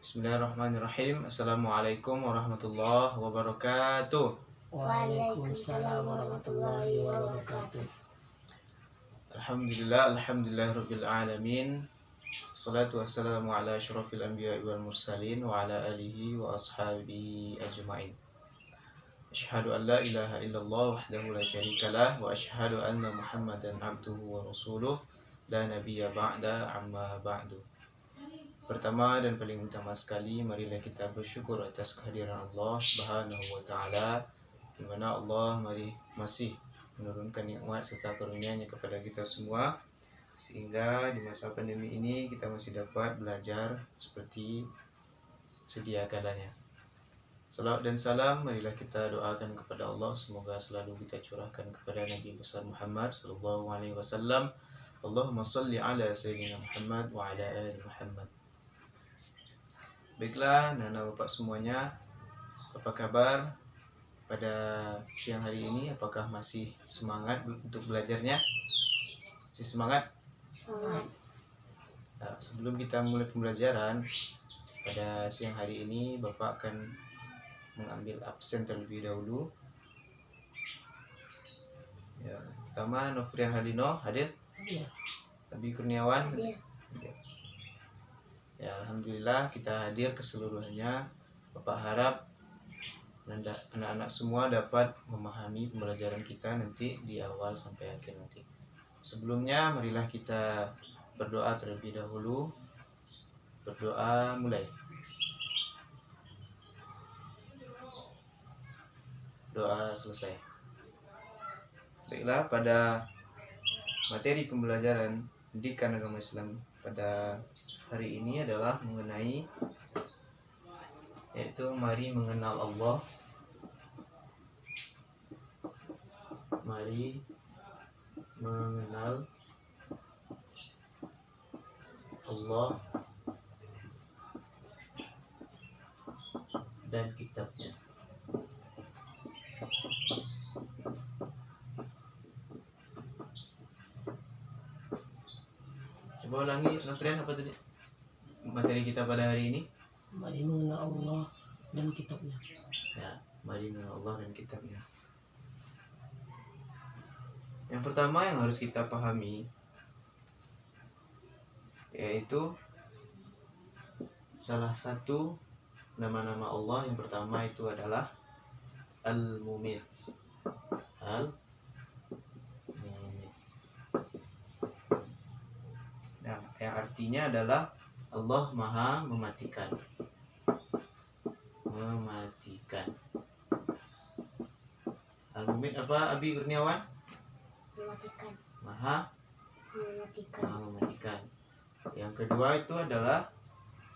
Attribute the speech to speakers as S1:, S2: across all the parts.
S1: Bismillahirrahmanirrahim. Assalamualaikum warahmatullahi wabarakatuh.
S2: Waalaikumsalam warahmatullahi wabarakatuh.
S1: Alhamdulillahirabbil alamin. Wassalatu wassalamu ala asyrafil anbiya'i wal mursalin wa ala alihi wa ashabihi ajma'in. Asyhadu an la ilaha illallah wahdahu la syarikalah wa asyhadu anna Muhammadan abduhu wa rasuluh la nabiyya ba'da amma ba'du. Pertama dan paling utama sekali, marilah kita bersyukur atas kehadiran Allah Subhanahu wa taala, di mana Allah masih menurunkan nikmat serta karunia-Nya kepada kita semua, sehingga di masa pandemi ini kita masih dapat belajar seperti sedia kalanya. Salawat dan salam marilah kita doakan kepada Allah, semoga selalu kita curahkan kepada Nabi besar Muhammad sallallahu alaihi wasallam. Allahumma shalli ala sayyidina Muhammad wa ala ali Muhammad. Baiklah, Nana Bapak semuanya, apa kabar pada siang hari ini? Apakah masih semangat untuk belajarnya? Masih semangat?
S2: Semangat.
S1: Nah, sebelum kita mulai pembelajaran pada siang hari ini, Bapak akan mengambil absen terlebih dahulu. Ya, pertama Nofrian Halino hadir?
S2: Hadir.
S1: Abi Kurniawan?
S2: Hadir.
S1: Ya, alhamdulillah kita hadir keseluruhannya. Bapak harap anak-anak semua dapat memahami pembelajaran kita nanti di awal sampai akhir nanti. Sebelumnya marilah kita berdoa terlebih dahulu. Berdoa mulai. Doa selesai. Baiklah, pada materi pembelajaran pendidikan agama Islam pada hari ini adalah mengenai, yaitu mari mengenal Allah. Mari mengenal Allah dan kitabnya. Coba ulangi, Nofrian, apa tadi materi kita pada hari ini?
S2: Mari mengenal Allah dan kitabnya.
S1: Ya, mari mengenal Allah dan kitabnya. Yang pertama yang harus kita pahami yaitu salah satu nama-nama Allah yang pertama itu adalah Al-Mumit. Al-Mumit. Nah, yang artinya adalah Allah Maha mematikan. Mematikan. Al-Mumit apa, Abi Kurniawan?
S2: Mematikan.
S1: Maha
S2: Mematikan.
S1: Maha mematikan. Yang kedua itu adalah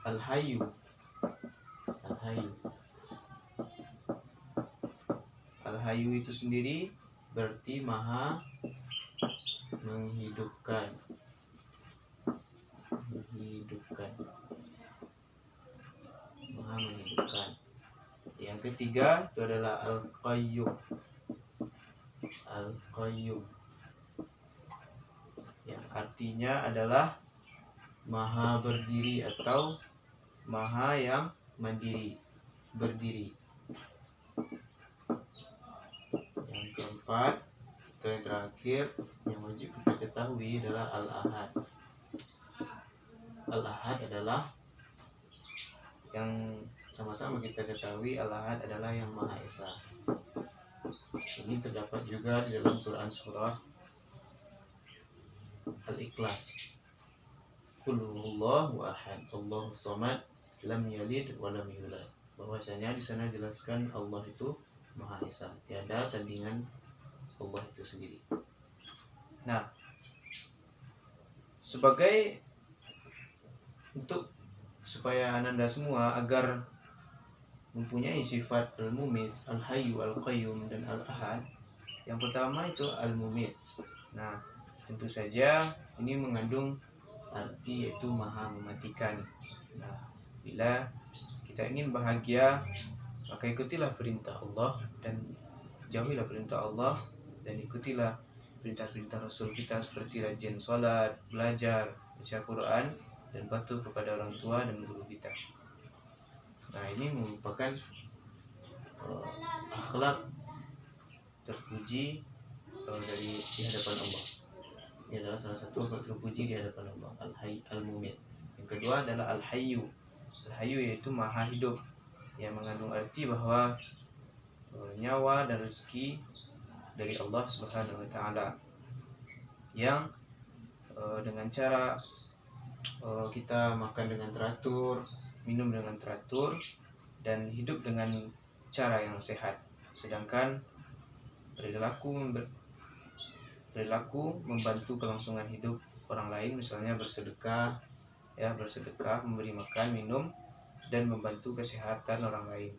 S1: Al-Hayyu. Al-Hayyu. Al-Hayyu itu sendiri berarti Maha menghidupkan. Menghidupkan. Maha menghidupkan. Yang ketiga itu adalah Al-Qayyum. Al-Qayyum. Yang artinya adalah Maha berdiri atau Maha yang mandiri, berdiri. Yang keempat atau yang terakhir yang wajib kita ketahui adalah Al-Ahad. Al-Ahad adalah yang sama-sama kita ketahui, Al-Ahad adalah yang Maha Esa. Ini terdapat juga di dalam Quran surah Al-Ikhlas. Qul huwallahu ahad, Allahus samad, lam yalid wa lam yulad. Bahwasanya di sana jelaskan Allah itu Maha Esa, tiada tandingan Allah itu sendiri. Nah, supaya Anda semua agar mempunyai sifat Al-Mumit, Al-Hayyu, Al-Qayyum dan Al-Ahad, yang pertama itu Al-Mumit. Nah, tentu saja ini mengandung arti yaitu Maha mematikan. Nah, bila kita ingin bahagia, maka ikutilah perintah Allah dan jauhilah perintah Allah, dan ikutilah perintah-perintah Rasul kita seperti rajin sholat, belajar, baca Quran, dan patuh kepada orang tua dan guru kita. Nah, ini merupakan akhlak terpuji di hadapan Allah. Ini adalah salah satu akhlak terpuji di hadapan Allah, Al-Hayy Al-Mumin. Yang kedua adalah Al-Hayyu. Al-Hayyu yaitu maha hidup, yang mengandung arti bahwa nyawa dan rezeki dari Allah Subhanahu wa taala, yang dengan cara kita makan dengan teratur, minum dengan teratur, dan hidup dengan cara yang sehat. Sedangkan perilaku membantu kelangsungan hidup orang lain, misalnya bersedekah, memberi makan, minum, dan membantu kesehatan orang lain.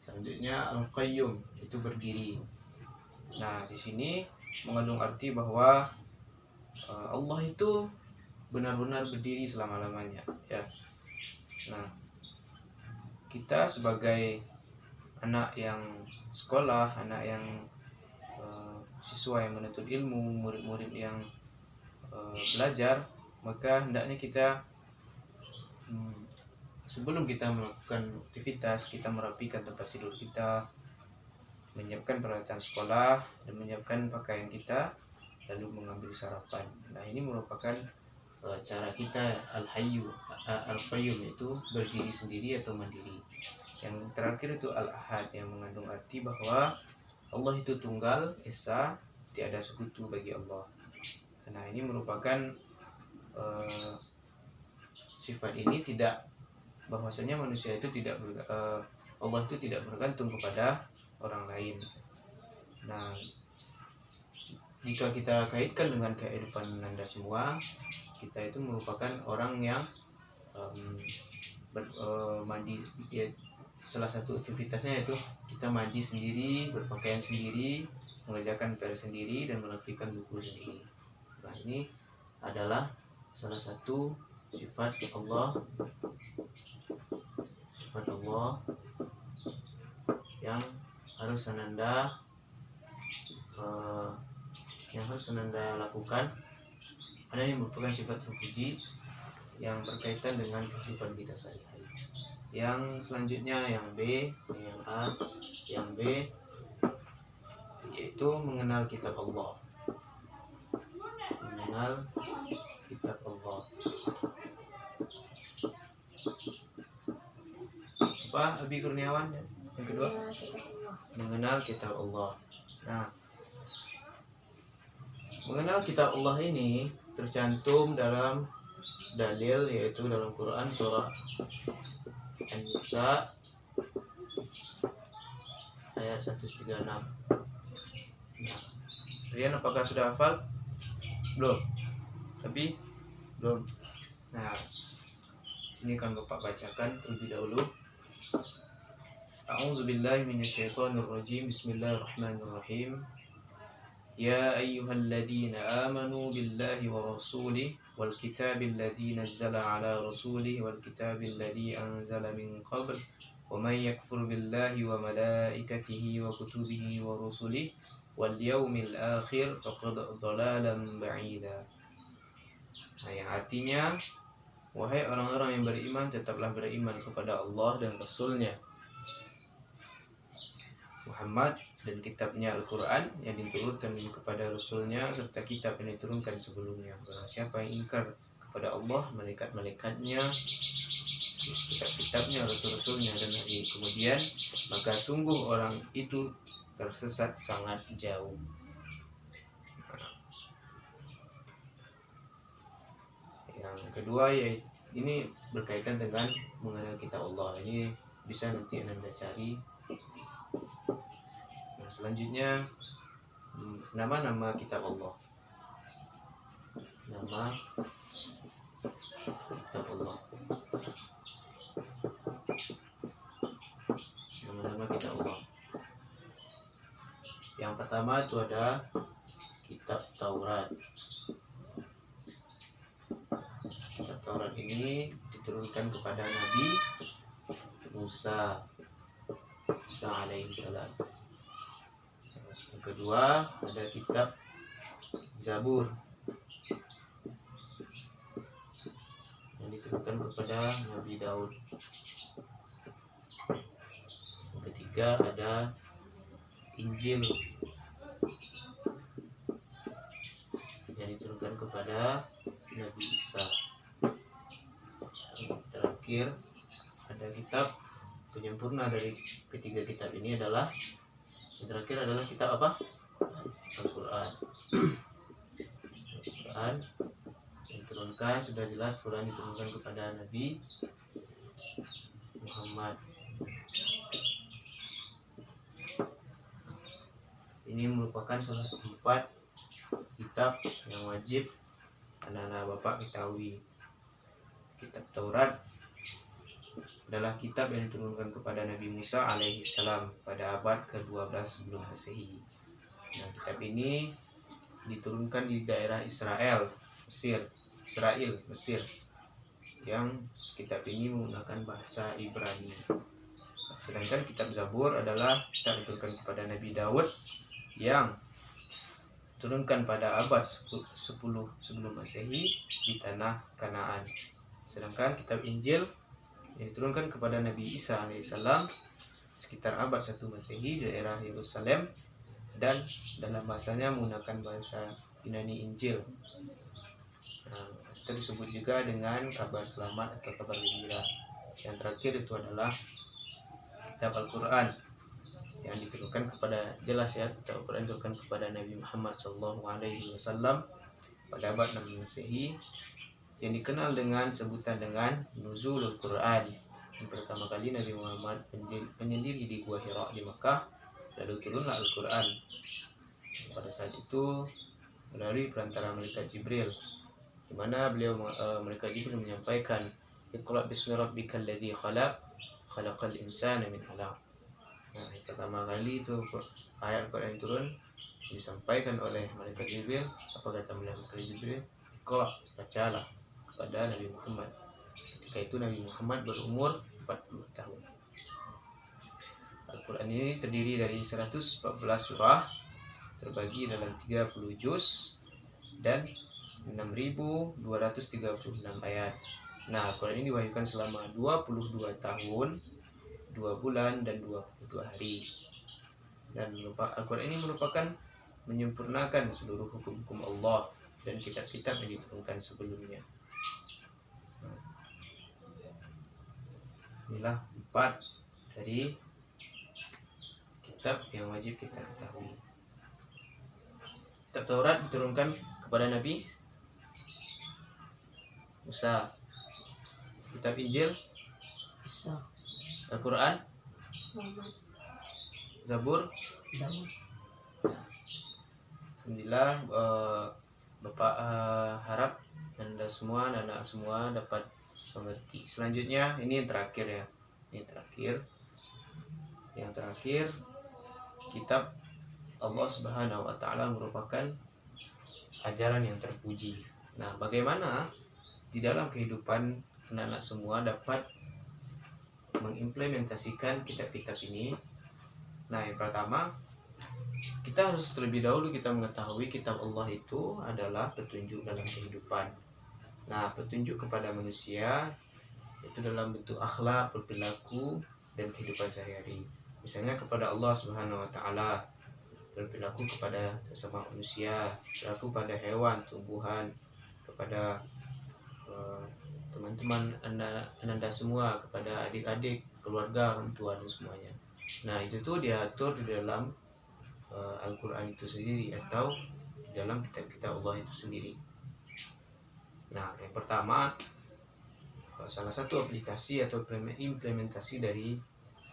S1: Selanjutnya Al-Qayyum, itu berdiri. Nah, di sini mengandung arti bahwa Allah itu benar-benar berdiri selama-lamanya, ya. Nah, kita sebagai anak yang sekolah, anak yang siswa yang menuntut ilmu, murid-murid yang belajar, maka hendaknya kita sebelum kita melakukan aktivitas, kita merapikan tempat tidur kita, menyiapkan peralatan sekolah, dan menyiapkan pakaian kita, lalu mengambil sarapan. Nah, ini merupakan cara kita Al-Qayyum, yaitu berdiri sendiri atau mandiri. Yang terakhir itu Al-Ahad, yang mengandung arti bahwa Allah itu tunggal, esa, tiada sekutu bagi Allah. Nah, ini merupakan sifat ini tidak, bahwasanya manusia itu tidak Allah itu tidak bergantung kepada orang lain. Nah, jika kita kaitkan dengan kehidupan Anda semua, kita itu merupakan orang yang mandi, ya, salah satu aktivitasnya itu kita mandi sendiri, berpakaian sendiri, mengerjakan PR sendiri, dan merapikan buku sendiri. Nah, ini adalah salah satu sifat Allah yang harus Anda lakukan. Ada yang merupakan sifat terpuji yang berkaitan dengan kehidupan kita sehari-hari. Yang selanjutnya, yang B, yang A, yang B, yaitu mengenal kitab Allah. Mengenal kitab Allah. Apa, Abi Kurniawan? Yang kedua, mengenal kitab Allah. Nah, mengenal kitab Allah ini tercantum dalam dalil, yaitu dalam Quran surah An-Nisa ayat 136. Nah, kalian apakah sudah hafal? Belum? Tapi belum. Nah, sini kan Bapak bacakan terlebih dahulu. A'udzubillahi minasyaitonirrajim. Bismillahirrahmanirrahim. Ya ayyuhalladzina amanu billahi wa rasulih wal kitabil ladzi nazzala ala rasulih wal kitabil ladzi anzala min qabl wa may yakfur billahi wa malaikatihi wa kutubihi wa rusulihi wal yawmil akhir faqad dhalalan ba'ida. Nah, yang artinya, wahai orang-orang yang beriman, tetaplah beriman kepada Allah dan Rasulnya Muhammad dan kitabnya Al-Quran yang diturunkan kepada Rasulnya serta kitab yang diturunkan sebelumnya. Barang siapa yang ingkar kepada Allah, malaikat-malaikatnya, kitab-kitabnya, Rasul-Rasulnya, dan hari kemudian, maka sungguh orang itu tersesat sangat jauh. Yang kedua, yaitu ini berkaitan dengan mengenal kitab Allah. Ini bisa nanti Anda cari. Nah, selanjutnya nama-nama kitab Allah. Nama kitab Allah. Nama-nama kitab Allah. Yang pertama itu ada kitab Taurat. Kitab Taurat ini diturunkan kepada Nabi Musa alaihi salam. Yang kedua ada kitab Zabur yang diturunkan kepada Nabi Daud. ketiga ada Injil yang diturunkan kepada Nabi Isa. Terakhir ada kitab penyempurna dari ketiga kitab ini adalah yang terakhir adalah kitab apa? Al-Quran. Al-Quran diturunkan, sudah jelas Quran diturunkan kepada Nabi Muhammad. Ini merupakan salah 4 kitab yang wajib anak-anak bapak ketahui. Kitab Taurat adalah kitab yang diturunkan kepada Nabi Musa alaihi salam pada abad ke-12 sebelum Masehi. Nah, kitab ini diturunkan di daerah Israel, Mesir, yang kitab ini menggunakan bahasa Ibrani. Sedangkan kitab Zabur adalah kitab diturunkan kepada Nabi Daud yang diturunkan pada abad 10 sebelum Masehi di tanah Kanaan. Sedangkan kitab Injil yang diturunkan kepada Nabi Isa alaihissalam sekitar abad 1 Masehi di daerah Yerusalem, dan dalam bahasanya menggunakan bahasa Yunani Injil. Nah, itu disebut juga dengan kabar selamat atau kabar gembira. Yang terakhir itu adalah kitab Al-Quran yang diturunkan kepada, jelas ya, kitab Al-Quran diturunkan kepada Nabi Muhammad SAW pada abad 6 Masehi, yang dikenal dengan sebutan dengan Nuzulul Quran. Yang pertama kali Nabi Muhammad menyendiri di Gua Hira di Mekah, lalu turunlah Al-Quran. Pada saat itu melalui perantara malaikat Jibril, di mana malaikat Jibril menyampaikan, Iqra bismi rabbikal ladzi khalaq, khalaqal insana min 'alaq. Nah, yang pertama kali itu ayat Al-Quran turun disampaikan oleh malaikat Jibril. Apa kata malaikat Jibril? Iqra, bacalah kepada Nabi Muhammad. Ketika itu Nabi Muhammad berumur 40 tahun. Al-Quran ini terdiri dari 114 surah terbagi dalam 30 juz dan 6.236 ayat. Nah, Al-Quran ini diwahyukan selama 22 tahun, 2 bulan dan 22 hari. Dan Al-Quran ini merupakan menyempurnakan seluruh hukum-hukum Allah dan kitab-kitab yang diturunkan sebelumnya. Inilah 4 dari kitab yang wajib kita ketahui. Kitab Taurat diturunkan kepada Nabi Musa. Kitab Injil
S2: Isa,
S1: Al-Quran,
S2: Muhammad,
S1: Zabur.
S2: Daud.
S1: Alhamdulillah, Bapak harap Anda semua, anak-anak semua dapat mengerti. Selanjutnya ini yang terakhir ya. Yang terakhir kitab Allah Subhanahu wa taala merupakan ajaran yang terpuji. Nah, bagaimana di dalam kehidupan anak-anak semua dapat mengimplementasikan kitab-kitab ini? Nah, yang pertama, kita harus terlebih dahulu kita mengetahui kitab Allah itu adalah petunjuk dalam kehidupan. Nah, petunjuk kepada manusia itu dalam bentuk akhlak, perilaku, dan kehidupan sehari-hari. Misalnya kepada Allah Subhanahu wa taala, berperilaku kepada sesama manusia, berperilaku pada hewan, tumbuhan, kepada teman-teman anda semua, kepada adik-adik, keluarga, orang tua, dan semuanya. Nah, itu tuh diatur di dalam Al-Quran itu sendiri atau di dalam kitab-kitab Allah itu sendiri. Nah, yang pertama, salah satu aplikasi atau implementasi dari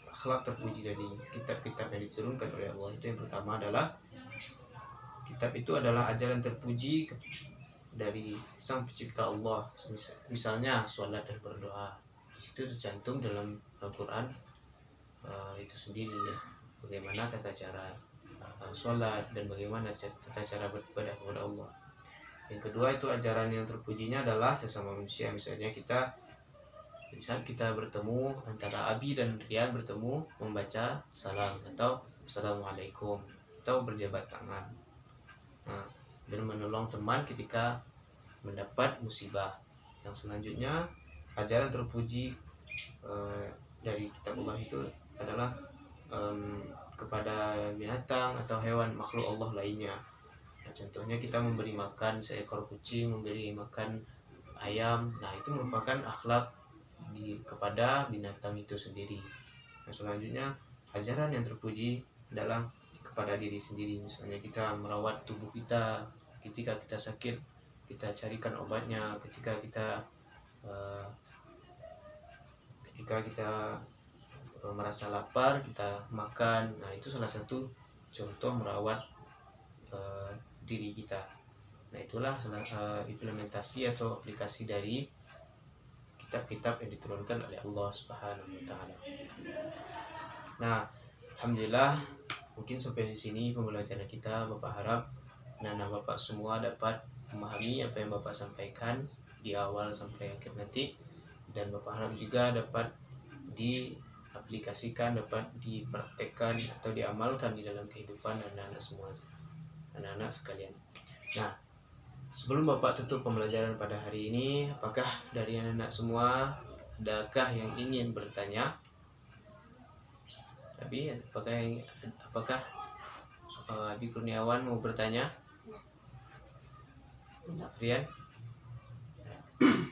S1: akhlak terpuji dari kitab-kitab yang diturunkan oleh Allah itu, yang pertama adalah kitab itu adalah ajaran terpuji dari Sang Pencipta Allah. Misalnya sholat dan berdoa, itu tercantum dalam Al-Quran itu sendiri ya. Bagaimana tata cara sholat dan bagaimana tata cara beribadah kepada Allah. Yang kedua itu ajaran yang terpujinya adalah sesama manusia. Misalnya saat kita bertemu, antara Abi dan Rian bertemu, membaca salam atau Assalamualaikum atau berjabat tangan. Nah, dan menolong teman ketika mendapat musibah. Yang selanjutnya ajaran terpuji dari kitab Allah itu adalah kepada binatang atau hewan makhluk Allah lainnya. Nah, contohnya kita memberi makan seekor kucing, memberi makan ayam. Nah, itu merupakan akhlak kepada binatang itu sendiri. Nah, selanjutnya ajaran yang terpuji adalah kepada diri sendiri. Misalnya kita merawat tubuh kita, ketika kita sakit kita carikan obatnya, ketika kita merasa lapar kita makan. Nah, itu salah satu contoh merawat diri kita. Nah, itulah implementasi atau aplikasi dari kitab-kitab yang diturunkan oleh Allah Subhanahu wa taala. Nah, alhamdulillah mungkin sampai di sini pembelajaran kita. Bapak harap anak-anak Bapak semua dapat memahami apa yang Bapak sampaikan di awal sampai akhir nanti, dan Bapak harap juga dapat diaplikasikan, dapat dipraktekkan atau diamalkan di dalam kehidupan anak-anak semua, anak-anak sekalian. Nah, sebelum Bapak tutup pembelajaran pada hari ini, apakah dari anak-anak semua adakah yang ingin bertanya? Abi, apakah Abi Kurniawan mau bertanya? Frian?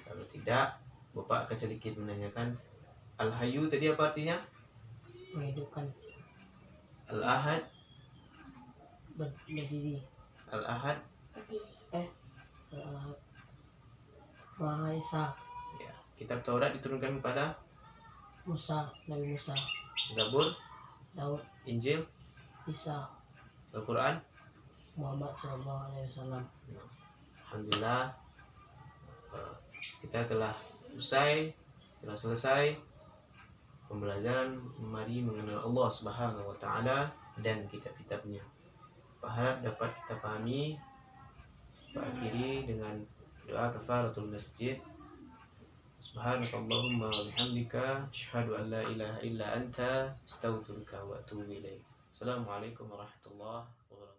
S1: Kalau tidak, Bapak akan sedikit menanyakan. Al-Hayyu tadi apa artinya?
S2: Menghidupkan.
S1: Al-Ahad?
S2: Berdiri.
S1: Al-Ahad?
S2: Al-Ahad. Maha Esa.
S1: Ya, kitab Taurat diturunkan kepada
S2: Musa, Nabi Musa.
S1: Zabur,
S2: Daud,
S1: Injil,
S2: Isa,
S1: Al-Quran.
S2: Muhammad SAW.
S1: Alhamdulillah, kita telah selesai pembelajaran mari mengenal Allah Subhanahu wa taala dan kitab-kitabnya. Harap dapat kita pahami. Kita akhiri dengan doa kafaratul masjid. Subhanakallahumma wa bihamdika asyhadu an la ilaha illa anta astaghfiruka wa atubu ilaik. Assalamualaikum warahmatullahi wabarakatuh.